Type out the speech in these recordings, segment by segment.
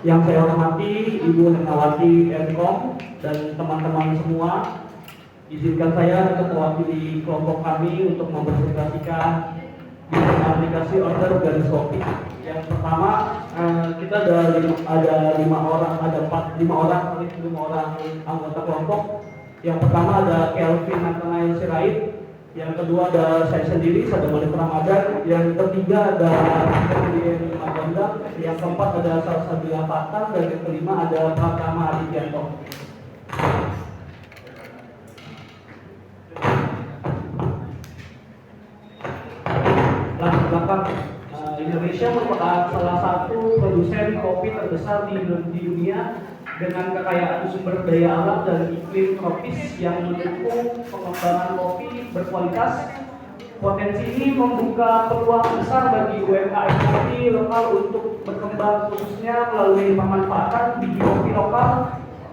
Yang saya hormati Ibu Herawati Enkom dan teman-teman semua, izinkan saya untuk mewakili kelompok kami untuk mempresentasikan aplikasi order garis kopi. Yang pertama, kita ada lima orang anggota kelompok. Yang pertama ada Kelvin Nathanael Sirait, yang kedua ada saya sendiri, Sadamalik Ramadan, yang ketiga ada Ferdian Maganda, yang keempat ada Salsabila Fatah, dan yang kelima ada Pratama Adianto. Latar belakang, Indonesia merupakan salah satu produsen kopi terbesar di dunia dengan kekayaan sumber daya alam dan iklim tropis yang mendukung pengembangan kopi berkualitas. Potensi ini membuka peluang besar bagi UMKM kopi lokal untuk berkembang, khususnya melalui pemanfaatan biji kopi lokal,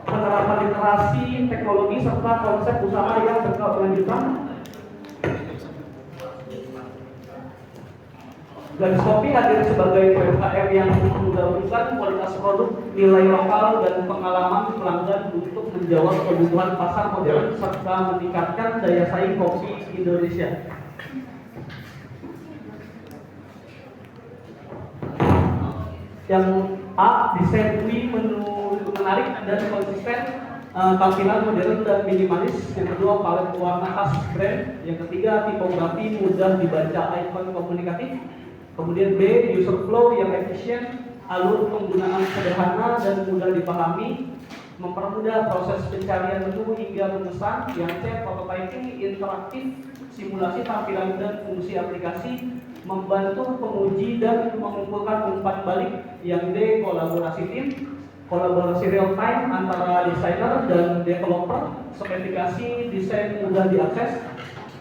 penerapan literasi teknologi, serta konsep usaha yang berkelanjutan. Garis Kopi hadir sebagai UMKM yang menggabungkan kualitas produk, nilai lokal, dan pengalaman pelanggan untuk menjawab kebutuhan pasar modern serta meningkatkan daya saing kopi Indonesia. Yang A, desain UI menarik dan konsisten, tampilan modern dan minimalis. Yang kedua, palet warna khas brand. Yang ketiga, tipografi mudah dibaca, ikon komunikatif. Kemudian B, user flow yang efisien, alur penggunaan sederhana dan mudah dipahami, mempermudah proses pencarian menu hingga memesan. Yang C, prototyping interaktif, simulasi tampilan dan fungsi aplikasi, membantu penguji dan mengumpulkan umpan balik. Yang D, kolaborasi tim, kolaborasi real time antara desainer dan developer, spesifikasi desain mudah diakses.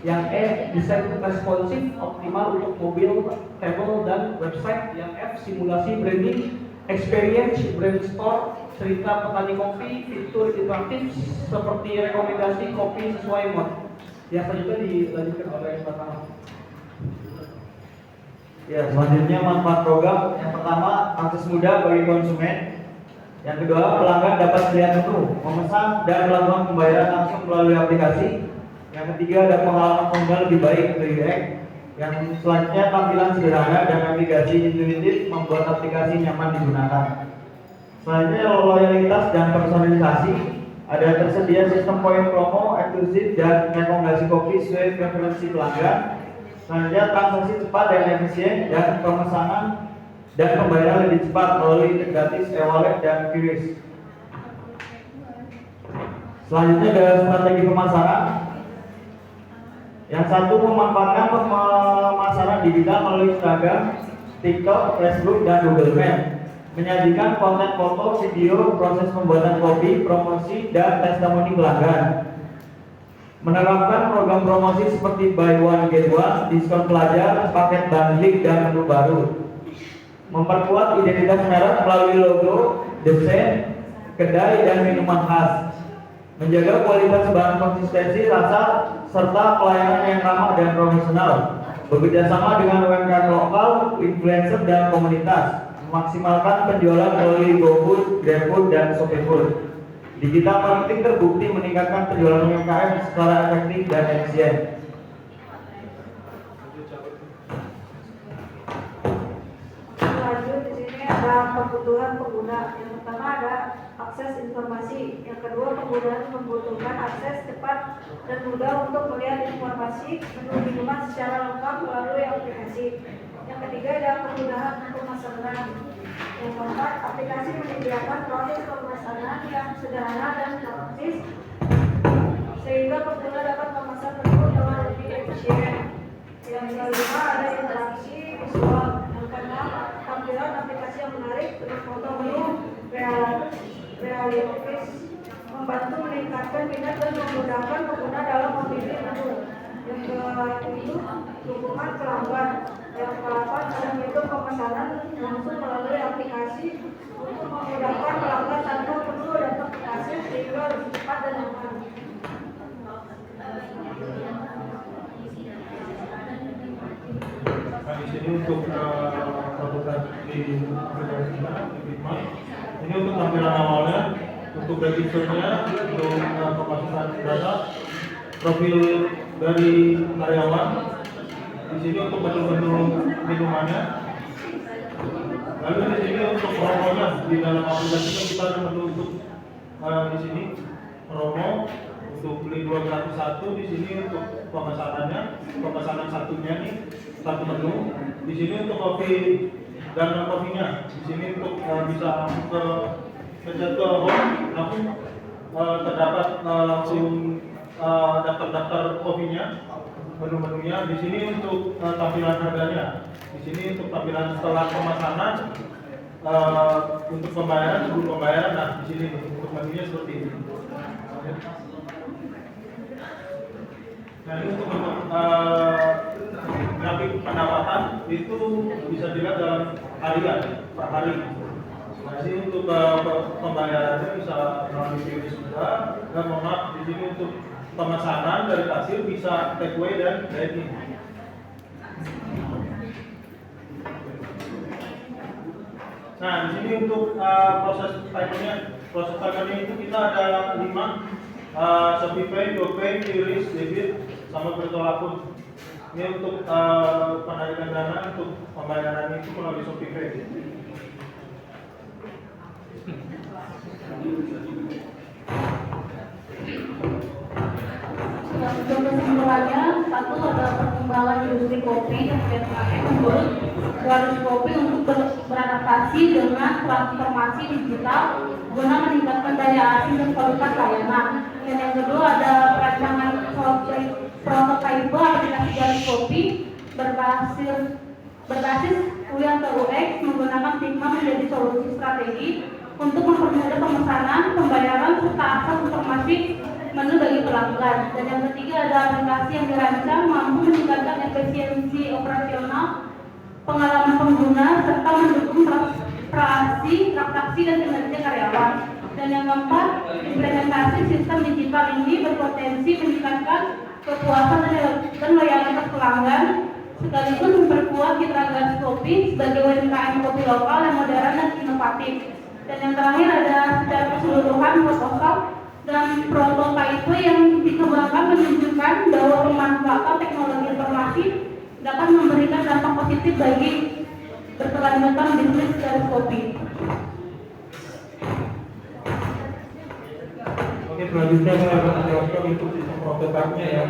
Yang E, desain responsif optimal untuk mobil, tablet, dan website. Yang F, simulasi branding, experience, brand store, cerita petani kopi, fitur interaktif seperti rekomendasi kopi sesuai mood. Yang selanjutnya dilanjutkan oleh Bapak. Ya, selanjutnya manfaat program. Yang pertama, akses mudah bagi konsumen. Yang kedua, pelanggan dapat melihat menu, memesan, dan melakukan pembayaran langsung melalui aplikasi. Yang ketiga, ada pengalaman pengguna lebih baik, lebih baik. Yang selanjutnya, tampilan sederhana dan navigasi intuitif membuat aplikasi nyaman digunakan. Selanjutnya, loyalitas dan personalisasi. Ada tersedia sistem poin promo, eksklusif, dan rekomendasi kopi sesuai preferensi pelanggan. Selanjutnya, transaksi cepat dan efisien, dan pemesanan dan pembayaran lebih cepat melalui gratis, e-wallet, dan QRIS. Selanjutnya, ada strategi pemasaran. Yang satu, memanfaatkan pemasaran digital melalui Instagram, TikTok, Facebook, dan Google Maps. Menyajikan konten foto, video, proses pembuatan kopi, promosi, dan testimoni pelanggan. Menerapkan program promosi seperti buy one get one, diskon pelajar, paket bundling, dan menu baru. Memperkuat identitas merek melalui logo, desain, kedai, dan minuman khas. Menjaga kualitas bahan, konsistensi rasa, serta pelayanan yang ramah dan profesional. Bekerja sama dengan UMKM lokal, influencer, dan komunitas. Memaksimalkan penjualan melalui GoFood, GrabFood, dan ShopeeFood. Digital marketing terbukti meningkatkan penjualan UMKM secara efektif dan efisien. Lanjut, di sini ada kebutuhan pengguna. Yang pertama ada akses informasi. Yang kedua, penggunaan membutuhkan akses cepat dan mudah untuk melihat informasi menu minuman secara lengkap melalui aplikasi. Yang ketiga ada kemudahan pemasaran. Yang keempat, aplikasi menyediakan proses pemesanan yang sederhana dan praktis sehingga pengguna dapat memesan menu dengan lebih efisien. Yang kelima ada interaksi visual. Yang keenam, tampilan aplikasi yang menarik dengan foto menu realistis membantu meningkatkan minat dan memudahkan pengguna dalam memilih menu. Yang ketujuh, dukungan pelanggan. Yang kedelapan, ada fitur pemesanan langsung melalui aplikasi untuk memudahkan pelanggan tanpa perlu datang ke kasir sehingga lebih cepat dan nyaman. Nah, di sini untuk terdekat di aplikasi kita, di Fitma. Ini untuk tampilan awalnya, untuk registernya, untuk pemasukan data, profil dari karyawan. Di sini untuk menu-menu minumannya. Lalu di sini untuk promonya, di dalam aplikasi kan kita ada menu untuk di sini promo untuk beli 2 gratis 1. Di sini untuk pemesanan satunya nih, satu menu. Di sini untuk kopi dan non kopinya. Di sini untuk bisa langsung ke pencet ke home, langsung terdapat langsung daftar-daftar kopinya, menu-menunya. Di sini untuk tampilan harganya. Di sini untuk tampilan setelah pemesanan, untuk pembayaran, sebelum pembayaran. Nah, di sini untuk menunya seperti ini. Nah, ini untuk grafik pendapatan itu bisa dilihat dalam harian, per hari. Nah, ini untuk pembayarannya bisa melalui QRIS juga. Dan mohon maaf, di sini untuk pemesanan dari kasir bisa take away dan dine-in. Nah, di sini untuk proses paymentnya itu kita ada 5, Shopee, GoPay, QRIS, debit, sama virtual akun. Ini untuk penarikan dana untuk pembayaran itu melalui Shopee Pay. Untuk kesimpulannya, satu adalah perkembangan industri kopi yang UMKM membuat harus kopi untuk beradaptasi dengan transformasi digital guna meningkatkan daya asing dan kualitas layanan. Dan yang kedua ada perancangan prototipe aplikasi gali kopi berbasis UI atau UX menggunakan Figma menjadi solusi strategi untuk mempermudah pemesanan, pembayaran serta akses informasi menu bagi pelanggan. Dan yang ketiga ada aplikasi yang dirancang mampu meningkatkan efisiensi operasional, pengalaman pengguna serta mendukung transaksi dan kinerja karyawan. Dan yang keempat, implementasi sistem digital ini berpotensi meningkatkan kepuasan dan loyalitas pelanggan sekaligus memperkuat citra gas kopi sebagai UMKM kopi lokal yang modern dan inovatif. Dan yang terakhir ada secara keseluruhan Photoshop dan prototipe yang dikembangkan menunjukkan bahwa pemanfaatan teknologi informasi dapat memberikan dampak positif bagi berkelanjutan bisnis dari kopi. Oke, selanjutnya saya akan menjelaskan untuk sistem prototipe-nya ya.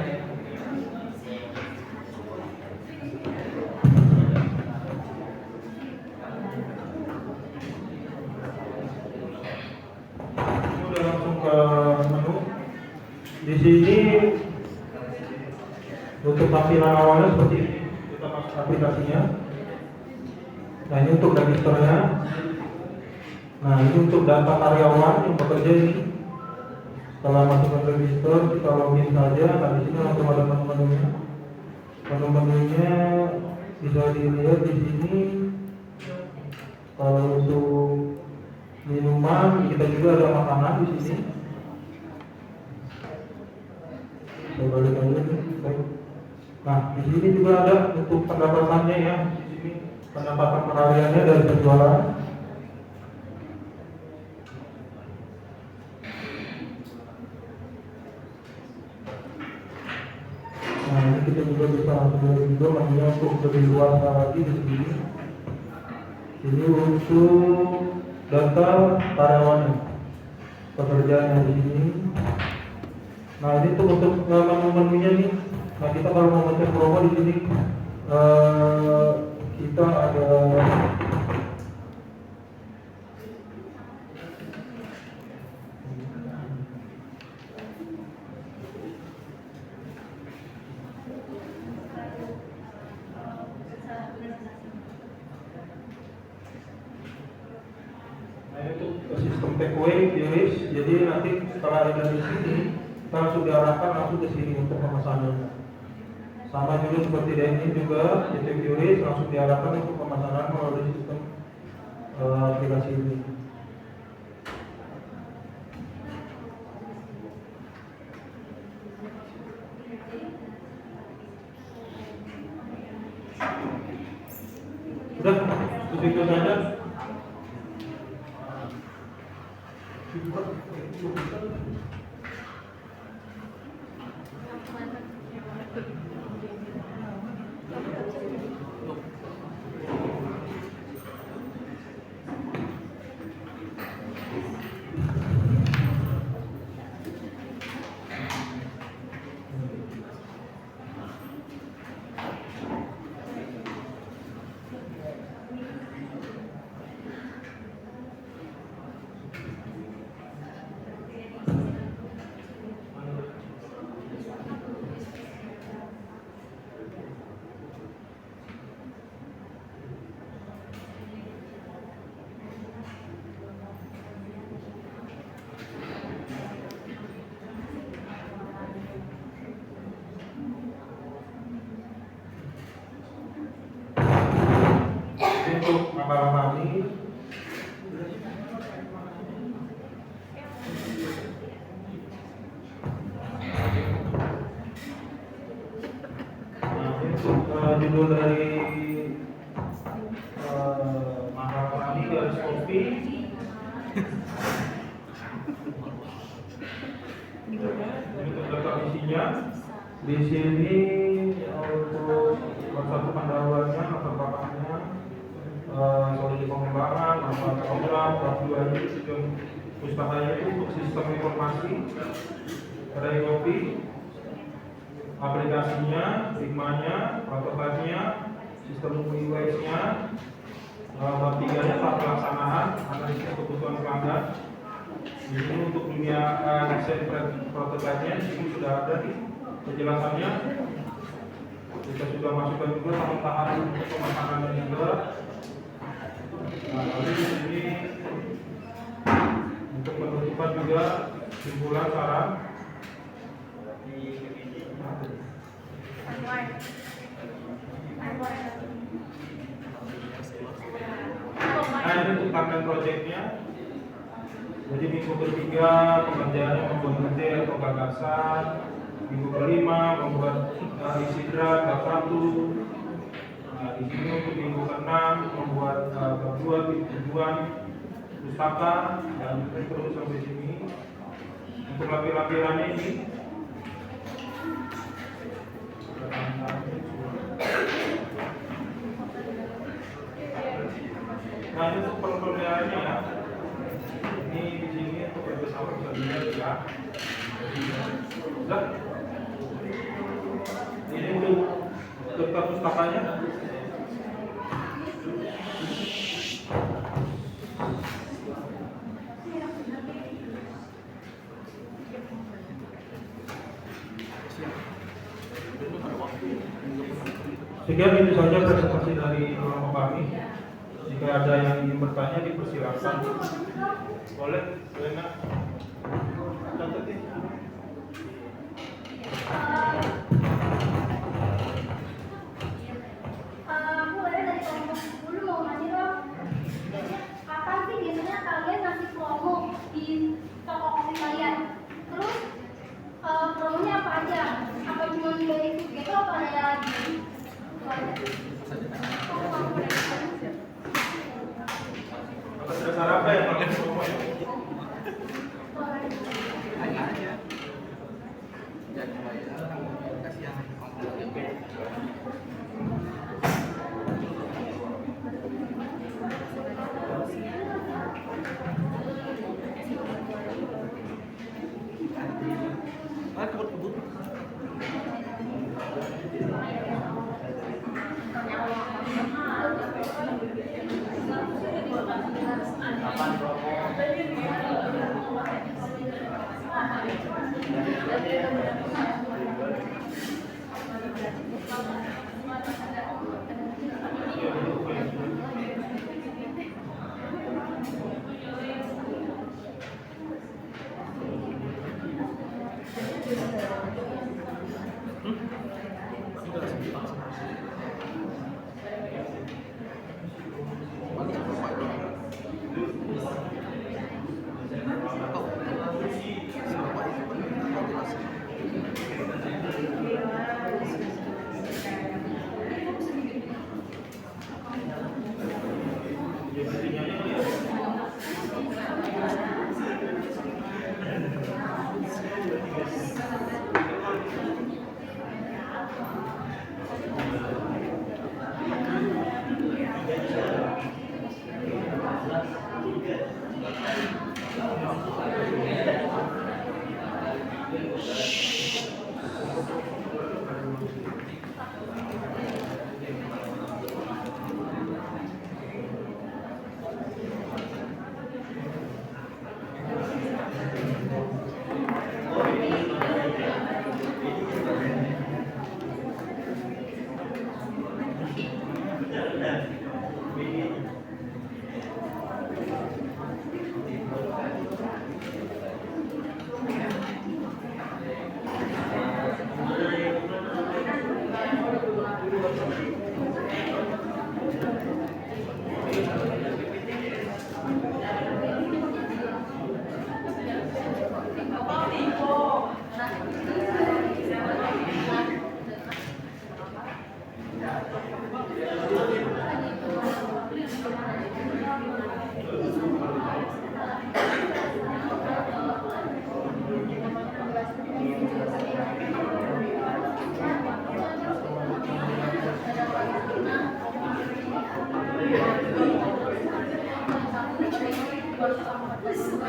Ini udah langsung ke menu. Di sini untuk tampilan awalnya seperti ini. Kita masuk aplikasinya. Nah, ini untuk registernya. Nah, ini untuk data karyawan yang bekerja ini. Setelah masuk ke register, kita login saja. Nah, di sini langsung ada menu-menunya. Menu-menunya bisa dilihat di sini. Kalau untuk minuman, kita juga ada makanan di sini. Saya balik aja nih. Nah, di sini juga ada untuk pendapatannya ya. Di sini pendapatan perhariannya dari penjualan. Nah, ini kita juga bisa langsung lihat juga menunya untuk lebih luas lagi di sini. Ini untuk data karyawannya, pekerjaannya di sini. Nah, ini tuh untuk menu-menunya nih. Nah, kita kalau mau ngecek promo di sini kita ada sistem takeaway QRIS. Jadi nanti setelah ada di sini kita langsung diarahkan langsung ke sini untuk pemesanan. Sama juga seperti ini juga sistem QRIS langsung diarahkan untuk pemesanan melalui sistem aplikasi ini. Sudah, Begitu saja. Untuk maba-maba ini judul dari maba-maba ini garis kopi. Ini terdapat isinya. Di sini untuk satu pendahuluannya, latar belakangnya, strategi pengembangan, apa program, tujuan pustakanya itu untuk sistem informasi, kedai kopi, aplikasinya, stigmanya, prototipenya, sistem UX-nya, bab 3-nya tahap pelaksanaan, analisis kebutuhan pelanggan. Di sini untuk dunia desain prototipenya, di sini sudah ada nih penjelasannya. Kita sudah masukkan juga tahap-tahap untuk pemasangan juga. Nah, lalu di sini untuk penutupan juga simpulan saran. Nah, ini untuk timeline projectnya. Jadi minggu ketiga pengerjaannya membuat ide atau gagasan. Minggu kelima membuat isi draft bab 1. Nah, di sini untuk minggu ke-6 membuat bab 2 tujuan pustaka dan terus sampai sini. Untuk lampiran-lampirannya ini nah ini untuk perbedaannya ya. Ini di sini untuk bersama bisa dilihat ya. Sudah. Ini untuk daftar pustakanya. Sekian itu saja presentasi dari kelompok kami. Jika ada yang ingin bertanya dipersilakan. Boleh, Nak. Catat ini. Aku ada dari kelompok 10 mau nanya dong. Kapan sih biasanya kalian ngasih promo di toko kopi kalian? Terus promonya apa aja? Apa cuma dari gitu apa ada lagi? Dasar apa yang pakai promo ya?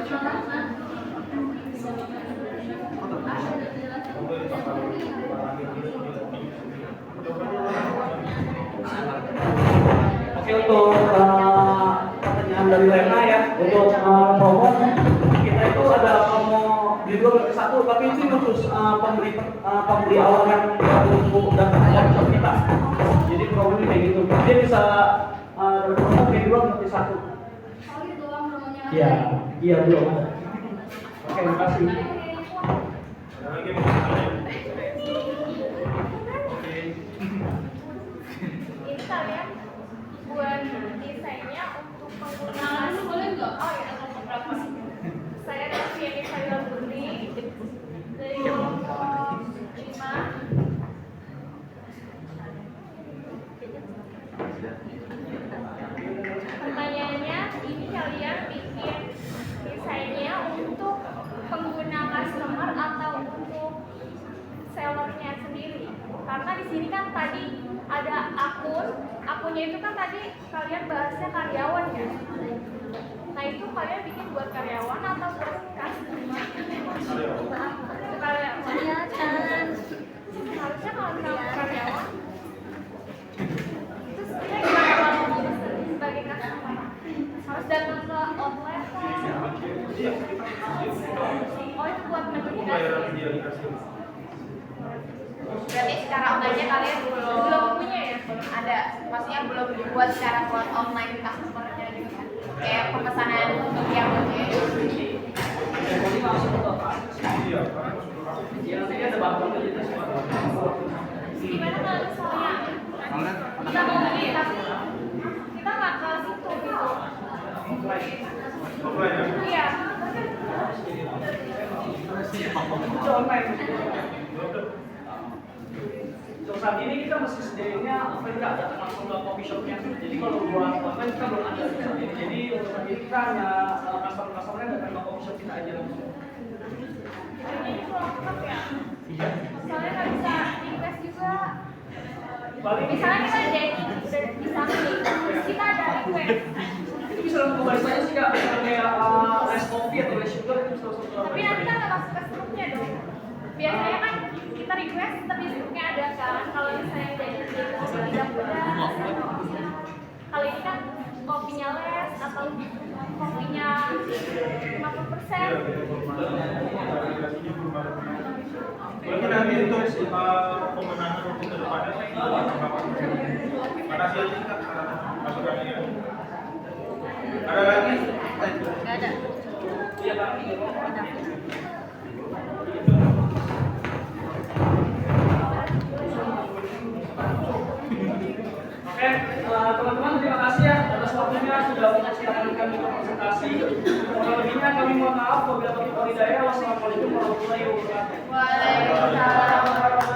Oke, untuk pertanyaan dari Lena ya, untuk promo kita itu ada promo beli 2 gratis 1, tapi itu khusus pembeli awal yang baru datang ke workshop kita. Jadi promo ini kayak gitu. Dia bisa dapat promo beli 2 gratis 1. Oh itu doang promonya. Iya, iya belum ada. Oke, terima kasih. Ada lagi yang mau ditanya? Oke. Ini kalian buat desainnya untuk penggunaan boleh nggak? Oh ya, untuk berapa? Saya dari Yeni Fadila Putri dari kelompok 5. Pertanyaannya, ini kalian bikin desainnya untuk pengguna customer atau untuk sellernya sendiri? Karena di sini kan tadi ada akunnya itu kan tadi kalian bahasnya karyawan ya. Nah itu kalian bikin buat karyawan atau buat customer? Karyawan. Harusnya kalau karyawan itu sebenarnya gimana kalau mau pesen sebagai customer? Harus datang ke outlet kan? Oh itu buat notifikasi. Berarti secara online-nya kalian Belum punya ya? belum ada, maksudnya belum dibuat secara buat online customer-nya gitu kan? Kayak pemesanan yang Iya, nanti ada bakal jadi Gimana kalau misalnya kita mau beli tapi kita nggak ke situ gitu? Offline ya? Iya. itu online. Untuk saat ini kita masih sediainnya offline, nggak ada langsung ke coffee shopnya. Jadi kalau buat online kita belum ada saat ini. Jadi untuk saat ini kita hanya customer-customernya datang ke coffee shop kita aja langsung. Jadi itu lengkap ya. Soalnya nggak bisa request juga. Paling Misalnya kita udah bisa nih, terus kita ada request. itu bisa langsung ke website sih kak, kayak less coffee atau less sugar itu bisa langsung ke Tapi nanti kan nggak masuk ke struknya dong. Biasanya kan kita request tapi struknya ada kan. Kalau misalnya dari udah. Kalau ini kan kopinya less atau kopinya 50%. Berarti nanti untuk pemenangan untuk kedepannya mana sih Kak masukannya? Ada lagi? nggak ada. Iya kak. Oke, teman-teman terima kasih ya atas waktunya sudah menyaksikan kami presentasi. Kurang lebihnya kami mohon maaf. Wabillahi taufiq wal hidayah. Wassalamualaikum warahmatullahi wabarakatuh. Waalaikumsalam.